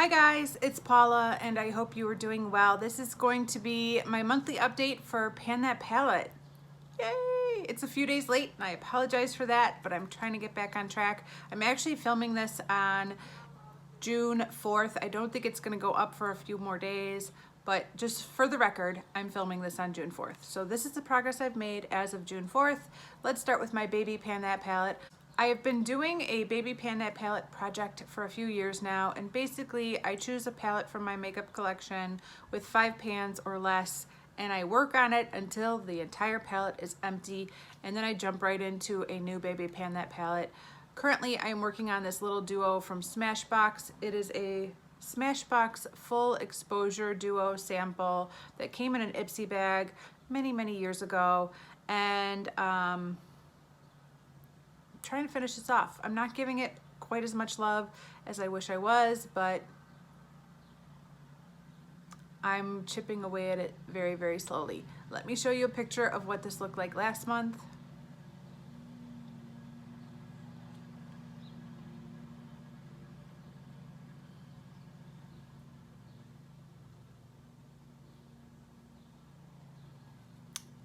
Hi guys, it's Paula and I hope you are doing well. This is going to be my monthly update for Pan That Palette. Yay! It's a few days late and I apologize for that, but I'm trying to get back on track. I'm actually filming this on June 4th. I don't think it's going to go up for a few more days, but just for the record, I'm filming this on June 4th. So this is the progress I've made as of June 4th. Let's start with my baby Pan That palette. I have been doing a baby Pan That palette project for a few years now, and basically I choose a palette from my makeup collection with 5 pans or less, and I work on it until the entire palette is empty, and then I jump right into a new baby Pan That palette. Currently I am working on this little duo from Smashbox. It is a Smashbox full exposure duo sample that came in an Ipsy bag many years ago, and trying to finish this off. I'm not giving it quite as much love as I wish I was, but I'm chipping away at it very slowly. Let me show you a picture of what this looked like last month.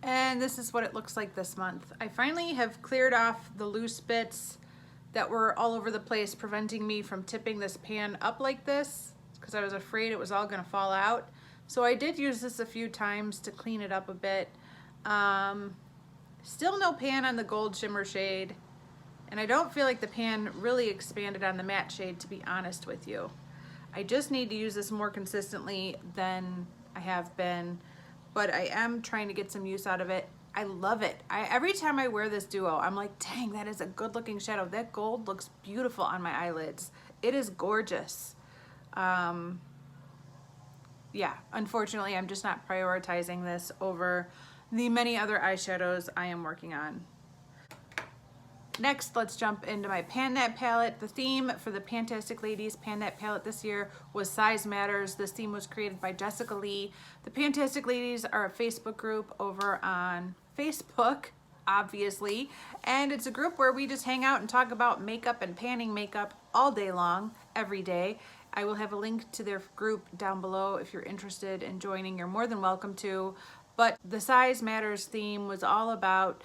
And this is what it looks like this month. I finally have cleared off the loose bits that were all over the place, preventing me from tipping this pan up like this because I was afraid it was all gonna fall out. So I did use this a few times to clean it up a bit. Still no pan on the gold shimmer shade, and I don't feel like the pan really expanded on the matte shade, to be honest with you. I just need to use this more consistently than I have been, but I am trying to get some use out of it. I love it. Every time I wear this duo, I'm like, dang, that is a good looking shadow. That gold looks beautiful on my eyelids. It is gorgeous. Yeah, unfortunately, I'm just not prioritizing this over the many other eyeshadows I am working on. Next, let's jump into my Pan That palette. The theme for the Fantastic Ladies Pan That palette this year was Size Matters. This theme was created by Jessica Lee. The Fantastic Ladies are a Facebook group over on Facebook, obviously, and it's a group where we just hang out and talk about makeup and panning makeup all day long, every day. I will have a link to their group down below if you're interested in joining. You're more than welcome to. But the Size Matters theme was all about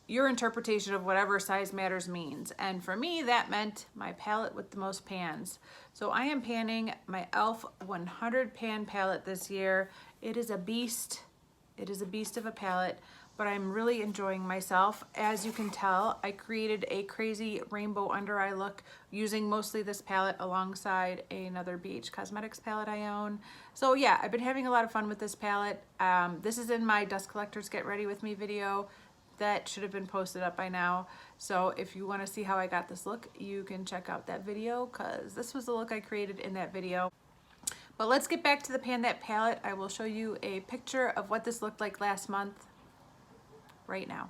your interpretation of whatever size matters means. And for me, that meant my palette with the most pans. So I am panning my e.l.f. 100 pan palette this year. It is a beast. It is a beast of a palette, but I'm really enjoying myself. As you can tell, I created a crazy rainbow under eye look using mostly this palette alongside another BH Cosmetics palette I own. So yeah, I've been having a lot of fun with this palette. This is in my Dust Collectors Get Ready With Me video. That should have been posted up by now. So if you want to see how I got this look, you can check out that video, because this was the look I created in that video. But let's get back to the Pan That palette. I will show you a picture of what this looked like last month right now.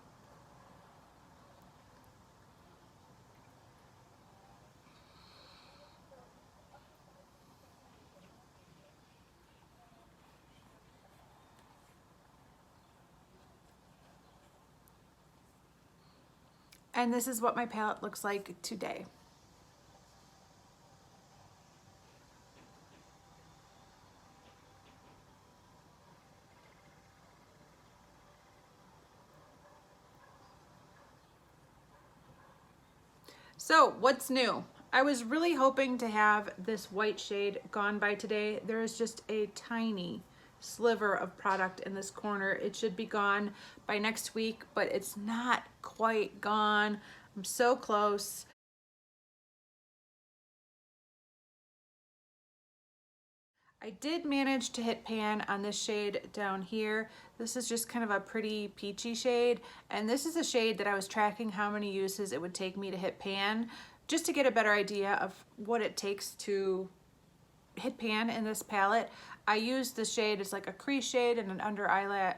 And this is what my palette looks like today. So what's new? I was really hoping to have this white shade gone by today. There is just a tiny sliver of product in this corner. It should be gone by next week, but it's not quite gone. I'm so close. I did manage to hit pan on this shade down here. This is just kind of a pretty peachy shade, and this is a shade that I was tracking how many uses it would take me to hit pan, just to get a better idea of what it takes to hit pan in this palette. I used this shade as like a crease shade and an under eyelid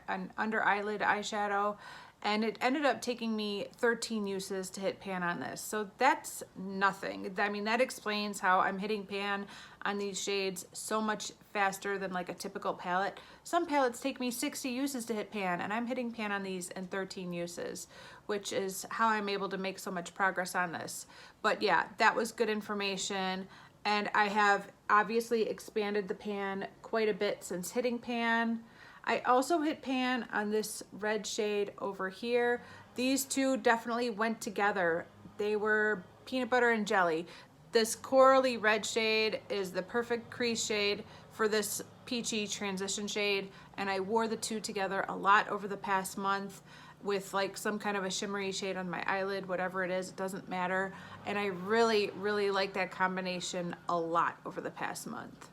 eyeshadow, and it ended up taking me 13 uses to hit pan on this. So that's nothing. I mean, that explains how I'm hitting pan on these shades so much faster than like a typical palette. Some palettes take me 60 uses to hit pan, and I'm hitting pan on these in 13 uses, which is how I'm able to make so much progress on this. But yeah, that was good information. And I have obviously expanded the pan quite a bit since hitting pan. I also hit pan on this red shade over here. These two definitely went together. They were peanut butter and jelly. This corally red shade is the perfect crease shade for this peachy transition shade, and I wore the two together a lot over the past month with like some kind of a shimmery shade on my eyelid, whatever it is, it doesn't matter. And I really, really like that combination a lot over the past month.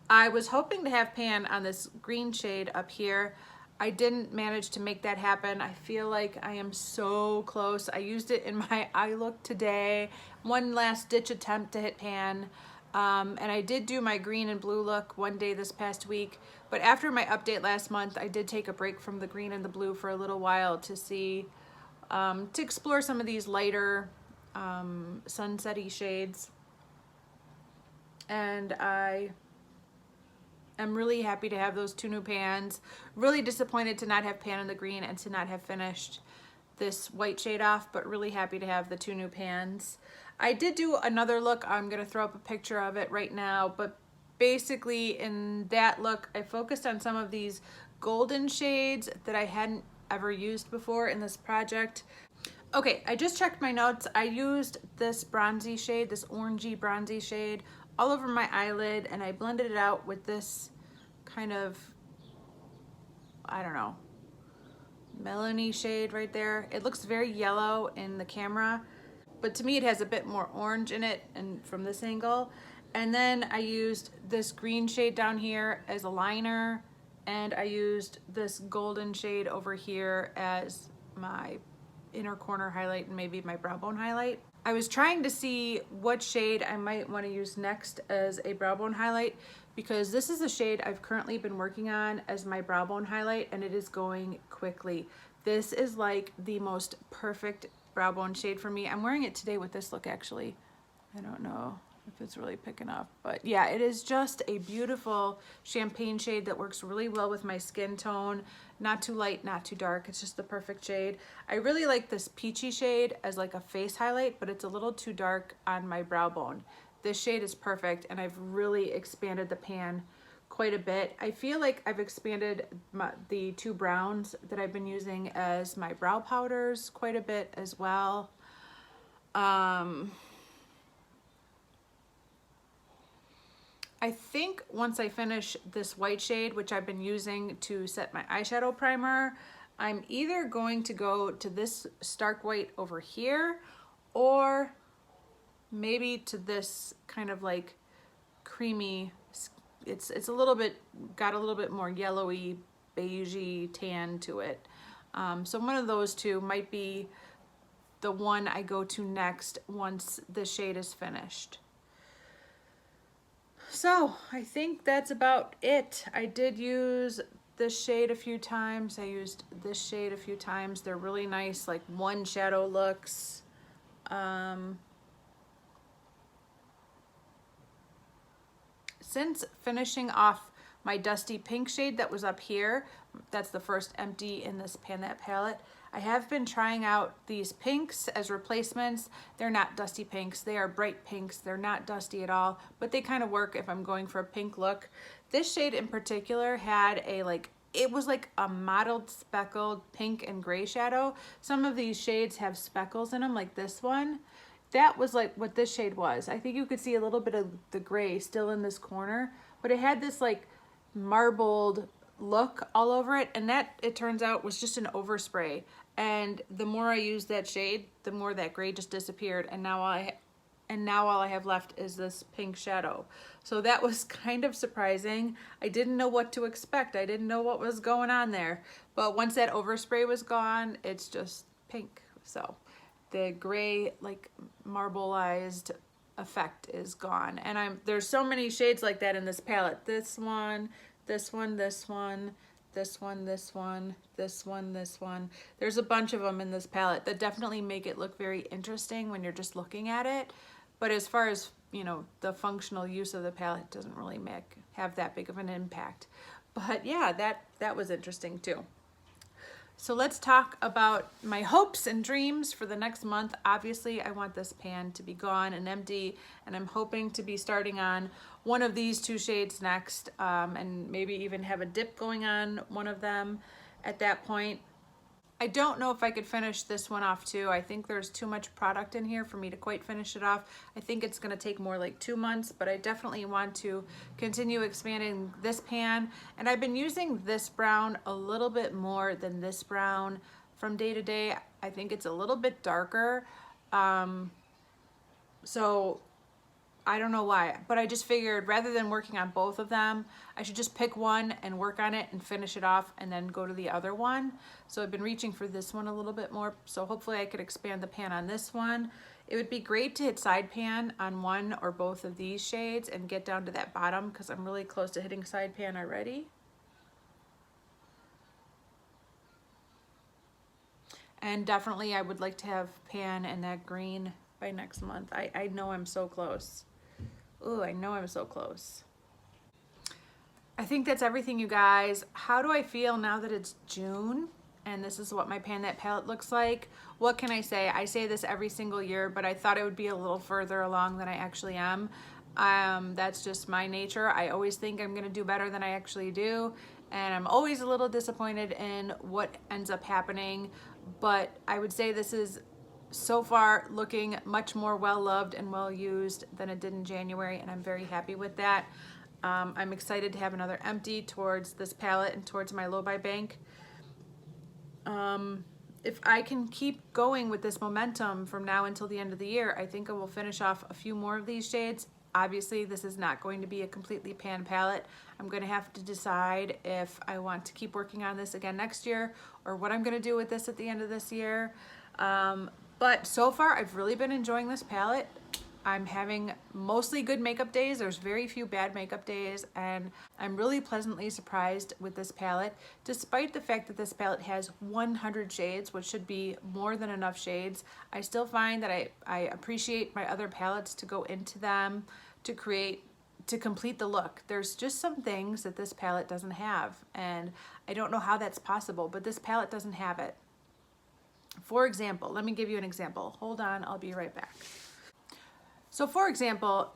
I was hoping to have pan on this green shade up here. I didn't manage to make that happen. I feel like I am so close. I used it in my eye look today. One last ditch attempt to hit pan. And I did do my green and blue look one day this past week. But after my update last month, I did take a break from the green and the blue for a little while to see, to explore some of these lighter sunset-y shades. And I'm really happy to have those two new pans. Really disappointed to not have pan in the green and to not have finished this white shade off, but really happy to have the two new pans. I did do another look. I'm gonna throw up a picture of it right now, but basically in that look, I focused on some of these golden shades that I hadn't ever used before in this project. Okay, I just checked my notes. I used this bronzy shade, this orangey bronzy shade, all over my eyelid, and I blended it out with this kind of, I don't know, melony shade right there. It looks very yellow in the camera, but to me it has a bit more orange in it and from this angle. And then I used this green shade down here as a liner, and I used this golden shade over here as my inner corner highlight and maybe my brow bone highlight. I was trying to see what shade I might want to use next as a brow bone highlight, because this is a shade I've currently been working on as my brow bone highlight, and it is going quickly. This is like the most perfect brow bone shade for me. I'm wearing it today with this look actually. I don't know if it's really picking up, but yeah, it is just a beautiful champagne shade that works really well with my skin tone. Not too light, not too dark. It's just the perfect shade. I really like this peachy shade as like a face highlight, but it's a little too dark on my brow bone. This shade is perfect, and I've really expanded the pan quite a bit. I feel like I've expanded the two browns that I've been using as my brow powders quite a bit as well. I think once I finish this white shade, which I've been using to set my eyeshadow primer, I'm either going to go to this stark white over here, or maybe to this kind of like creamy, it's a little bit, got a little bit more yellowy, beigey tan to it. So one of those two might be the one I go to next once the shade is finished. So I think that's about it. I did use this shade a few times. I used this shade a few times. They're really nice, like one shadow looks. Since finishing off my dusty pink shade that was up here, that's the first empty in this Pan That palette, I have been trying out these pinks as replacements. They're not dusty pinks, they are bright pinks. They're not dusty at all, but they kind of work if I'm going for a pink look. This shade in particular had a it was like a mottled speckled pink and gray shadow. Some of these shades have speckles in them, like this one. That was like what this shade was. I think you could see a little bit of the gray still in this corner, but it had this like marbled look all over it, and that, it turns out, was just an overspray. And the more I used that shade, the more that gray just disappeared, and now all I have left is this pink shadow. So that was kind of surprising. I didn't know what to expect. I didn't know what was going on there. But once that overspray was gone, it's just pink. So the gray, like marbleized effect is gone. And there's so many shades like that in this palette. This one, this one, this one, this one, this one, this one, this one. There's a bunch of them in this palette that definitely make it look very interesting when you're just looking at it. But as far as, you know, the functional use of the palette doesn't really have that big of an impact. But yeah, that was interesting too. So let's talk about my hopes and dreams for the next month. Obviously, I want this pan to be gone and empty, and I'm hoping to be starting on one of these two shades next, and maybe even have a dip going on one of them at that point. I don't know if I could finish this one off too. I think there's too much product in here for me to quite finish it off. I think it's gonna take more like 2 months, but I definitely want to continue expanding this pan. And I've been using this brown a little bit more than this brown from day to day. I think it's a little bit darker. So I don't know why, but I just figured rather than working on both of them, I should just pick one and work on it and finish it off and then go to the other one. So I've been reaching for this one a little bit more. So hopefully I could expand the pan on this one. It would be great to hit side pan on one or both of these shades and get down to that bottom, because I'm really close to hitting side pan already. And definitely I would like to have pan and that green by next month. I know I'm so close. Ooh, I know I'm so close. I think that's everything, you guys. How do I feel now that it's June and this is what my Pan That palette looks like? What can I say? I say this every single year, but I thought it would be a little further along than I actually am. That's just my nature. I always think I'm gonna do better than I actually do, and I'm always a little disappointed in what ends up happening, but I would say this is so far looking much more well loved and well used than it did in January, and I'm very happy with that. I'm excited to have another empty towards this palette and towards my low buy bank. If I can keep going with this momentum from now until the end of the year, I think I will finish off a few more of these shades. Obviously, this is not going to be a completely pan palette. I'm going to have to decide if I want to keep working on this again next year or what I'm going to do with this at the end of this year. But so far, I've really been enjoying this palette. I'm having mostly good makeup days. There's very few bad makeup days, and I'm really pleasantly surprised with this palette, despite the fact that this palette has 100 shades, which should be more than enough shades. I still find that I appreciate my other palettes to go into them to complete the look. There's just some things that this palette doesn't have, and I don't know how that's possible, but this palette doesn't have it. For example, let me give you an example. Hold on, I'll be right back. So for example,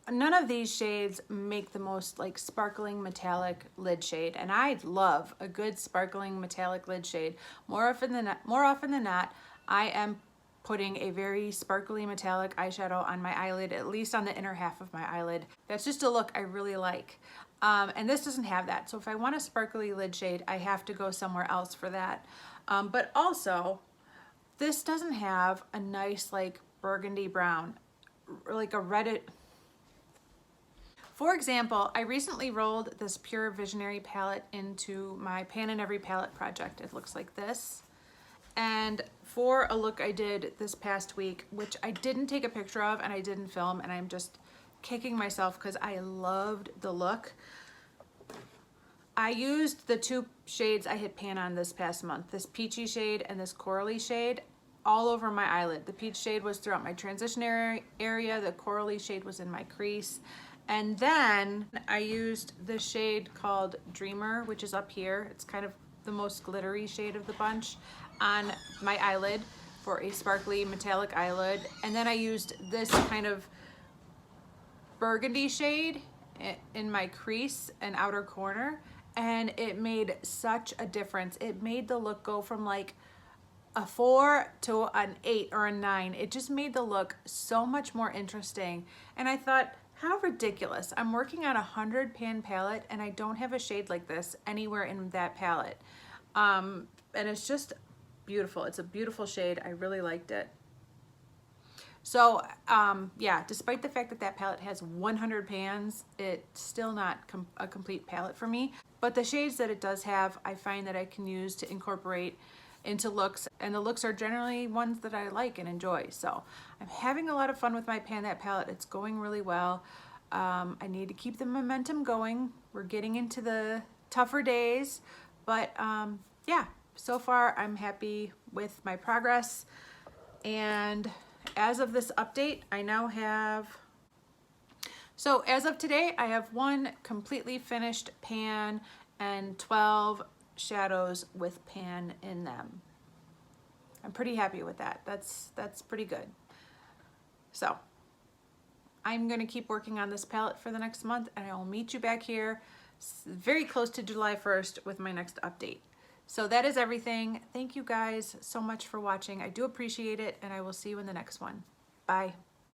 none of these shades make the most like sparkling metallic lid shade, and I love a good sparkling metallic lid shade. More often than not, I am putting a very sparkly metallic eyeshadow on my eyelid, at least on the inner half of my eyelid. That's just a look I really like. And this doesn't have that. So if I want a sparkly lid shade, I have to go somewhere else for that. But also, this doesn't have a nice like burgundy brown, like a red. For example, I recently rolled this Pure Visionary palette into my Pan in Every palette project. It looks like this. And for a look I did this past week, which I didn't take a picture of and I didn't film, and I'm just kicking myself because I loved the look. I used the two shades I hit pan on this past month, this peachy shade and this corally shade, all over my eyelid. The peach shade was throughout my transition area, the corally shade was in my crease. And then I used the shade called Dreamer, which is up here. It's kind of the most glittery shade of the bunch, on my eyelid for a sparkly metallic eyelid. And then I used this kind of burgundy shade in my crease and outer corner, and it made such a difference. It made the look go from like a 4 to an 8 or a 9. It just made the look so much more interesting. And I thought, how ridiculous. I'm working on a 100 pan palette and I don't have a shade like this anywhere in that palette. And it's just beautiful. It's a beautiful shade. I really liked it. So yeah, despite the fact that that palette has 100 pans, it's still not a complete palette for me. But the shades that it does have, I find that I can use to incorporate into looks, and the looks are generally ones that I like and enjoy. So I'm having a lot of fun with my Pan That palette. It's going really well. I need to keep the momentum going. We're getting into the tougher days, but yeah, so far I'm happy with my progress. And as of this update, I now have, so as of today, I have 1 completely finished pan and 12 shadows with pan in them. I'm pretty happy with that. That's pretty good. So I'm going to keep working on this palette for the next month, and I will meet you back here very close to July 1st with my next update. So that is everything. Thank you guys so much for watching. I do appreciate it, and I will see you in the next one. Bye.